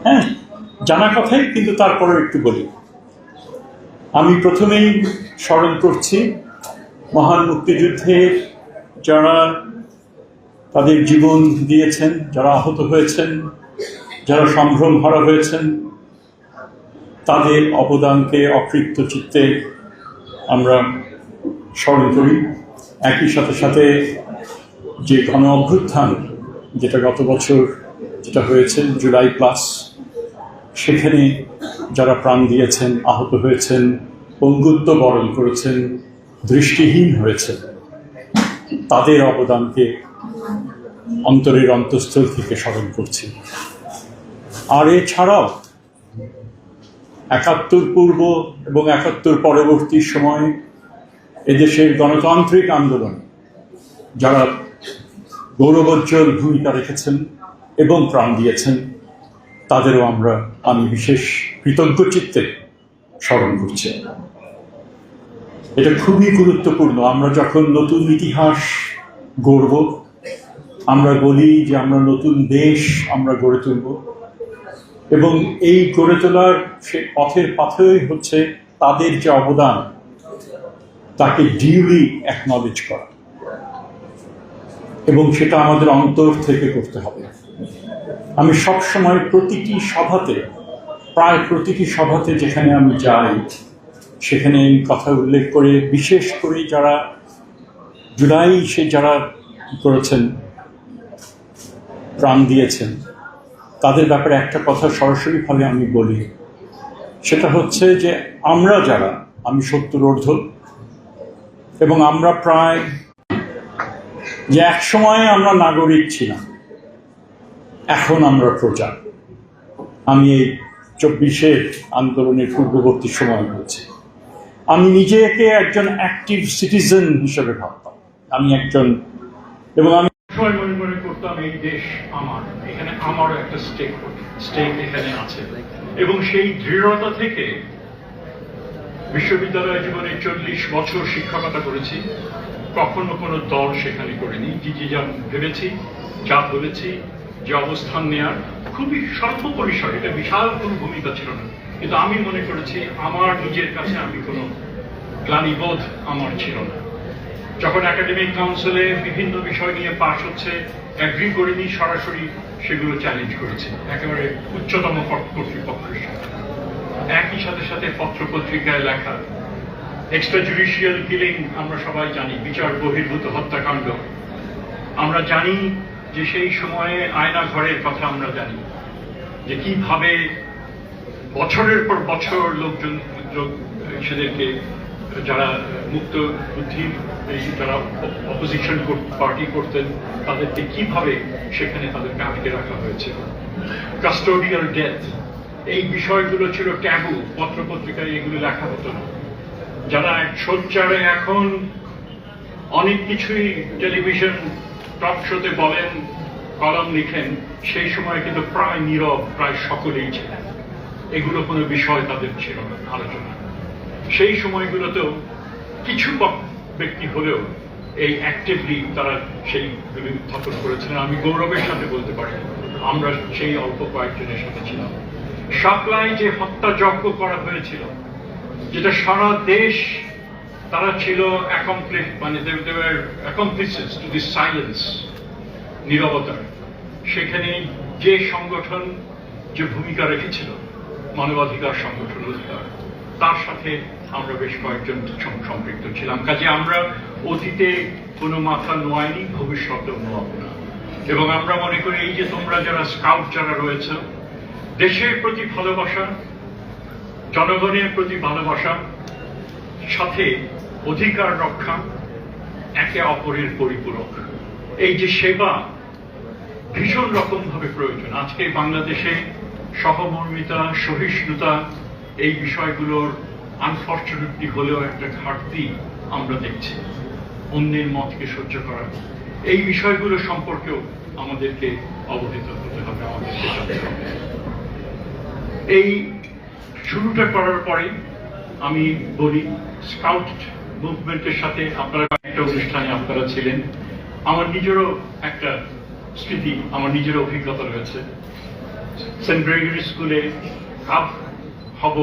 হ্যাঁ, জানা কথাই, কিন্তু তারপরেও একটু বলি। আমি প্রথমেই স্মরণ করছি মহান মুক্তিযুদ্ধের যারা তাদের জীবন দিয়েছেন, যারা আহত হয়েছেন, যারা সম্ভ্রম হারা হয়েছেন, তাদের অবদানকে অকৃত্য চিত্তে আমরা স্মরণ করি। একই সাথে সাথে যে গণ অভ্যুত্থান যেটা গত বছর যেটা হয়েছে জুলাই প্লাস, সেখানে যারা প্রাণ দিয়েছেন, আহত হয়েছেন, পঙ্গুত্ব বরণ করেছেন, দৃষ্টিহীন হয়েছেন, তাদের অবদানকে অন্তরের অন্তঃস্থল থেকে স্মরণ করছি। আর এছাড়াও ৭১ পূর্ব এবং ৭১ পরবর্তী সময় এদেশের গণতান্ত্রিক আন্দোলনে যারা গৌরবোজ্জ্বল ভূমিকা রেখেছেন এবং প্রাণ দিয়েছেন, তাদেরও আমি বিশেষ কৃতজ্ঞ চিত্তে স্মরণ করছি। এটা খুবই গুরুত্বপূর্ণ। আমরা যখন নতুন ইতিহাস গড়ব, আমরা বলি যে আমরা নতুন দেশ আমরা গড়ে তুলব, এবং এই গড়ে তোলার সে পথের পাথেয় হচ্ছে তাদের যে অবদান তাকে ডিউলি অ্যাকনলেজ করা, এবং সেটা আমাদের অন্তর থেকে করতে হবে। আমি সবসময় প্রায় প্রতিটি সভাতে যেখানে আমি যাই, সেখানে এই কথা উল্লেখ করে, বিশেষ করে যারা যারা করেছেন, প্রাণ দিয়েছেন, তাদের ব্যাপারে একটা কথা সরাসরিভাবে আমি বলি। সেটা হচ্ছে যে আমি ৭০ ঊর্ধ্ব, এবং আমরা প্রায় যে এক সময়ে আমরা নাগরিক ছিলাম, এখন আমরা প্রজা। আমি এই ২৪-এর আন্দোলনের পূর্ববর্তী সময় বলছি। আমি নিজেকে একজন অ্যাক্টিভ সিটিজেন হিসেবে ভাবতাম। আমি মনে করতাম এই দেশ আমার, এখানে আমারও একটা স্টেক এখানে আছে। এবং সেই দৃঢ়তা থেকে বিশ্ববিদ্যালয় জীবনে ৪০ বছর শিক্ষকতা করেছি। কখনো কোনো দল সেখানে করিনি। যা ভেবেছি, যা বলেছি, যে অবস্থান নেয়ার খুবই স্বল্প পরিসর, এটা বিশাল কোনো ভূমিকা ছিল না, কিন্তু আমি মনে করেছি আমার নিজের কাছে আমি কোনো গ্লানিবোধ আমার ছিল না। যখন একাডেমিক কাউন্সিলে বিভিন্ন বিষয় নিয়ে পাশ হচ্ছে, অ্যাগ্রি করিনি, সরাসরি সেগুলো চ্যালেঞ্জ করেছি একেবারে উচ্চতম কর্তৃপক্ষের সাথে। একই সাথে সাথে পত্র পত্রিকায় লেখা এক্সট্রা জুডিশিয়াল কিলিং, আমরা সবাই জানি, বিচার বহির্ভূত হত্যাকাণ্ড। আমরা জানি যে সেই সময়ে আয়না ঘরের কথা আমরা জানি, যে কিভাবে বছরের পর বছর লোকজন সেদেরকে, যারা মুক্ত বুদ্ধির যারা অপোজিশন পার্টি করতেন, তাদেরকে কিভাবে সেখানে তাদেরকে আটকে রাখা হয়েছে। কাস্টোডিয়াল ডেথ, এই বিষয়গুলো ছিল ট্যাবু, পত্র পত্রিকায় এগুলো লেখা হতো না। যারা সোচ্চারে এখন অনেক কিছুই টেলিভিশন টক শোতে বলেন, কলম লিখেন, সেই সময় কিন্তু প্রায় নীরব, প্রায় সকলেই ছিলেন। এগুলো কোনো বিষয় তাদের ছিল না আলোচনা। সেই সময়গুলোতেও কিছু ব্যক্তি হলেও এই অ্যাক্টিভলি তারা সেইগুলি উত্থাপন করেছিলেন। আমি গৌরবের সাথে বলতে পারি আমরা সেই অল্প কয়েকজনের সাথে ছিলাম। শাপলায় যে হত্যাযজ্ঞ করা হয়েছিল, যেটা সারা দেশ, তারা ছিল accomplices to this silence, নীরবতার। সেখানে যে সংগঠন যে ভূমিকা রেখেছিল, মানবাধিকার সংগঠন অধিকার, তার সাথে আমরা বেশ কয়েকজন সম্পৃক্ত ছিলাম। কাজে আমরা অতীতে কোনো মাথা নোয়াইনি, ভবিষ্যতেও নোয়াবো না। এবং আমরা মনে করি এই যে তোমরা যারা স্কাউট যারা রয়েছে, দেশের প্রতি ভালোবাসা, জনগণের প্রতি ভালোবাসা, সাথে অধিকার রক্ষা, একে অপরের পরিপূরক, এই যে সেবা ভীষণ রকম ভাবে প্রয়োজন। আজকে বাংলাদেশে সহমর্মিতা, সহিষ্ণুতা, এই বিষয়গুলোর আনফর্চুনেটলি হলেও একটা ঘাটতি আমরা দেখছি। অন্যের মতকে সহ্য করা, এই বিষয়গুলো সম্পর্কেও আমাদেরকে অবহিত হতে হবে, আমাদেরকে জানতে হবে। এই শুরুটা করার পরে আমি বলি, স্কাউট মুভমেন্টের সাথে আপনারা একটা অনুষ্ঠানে আপনারা ছিলেন। আমার নিজেরও একটা স্মৃতি, আমার নিজের অভিজ্ঞতা রয়েছে। সেন্ট গ্রেগরি স্কুলে কাপ হব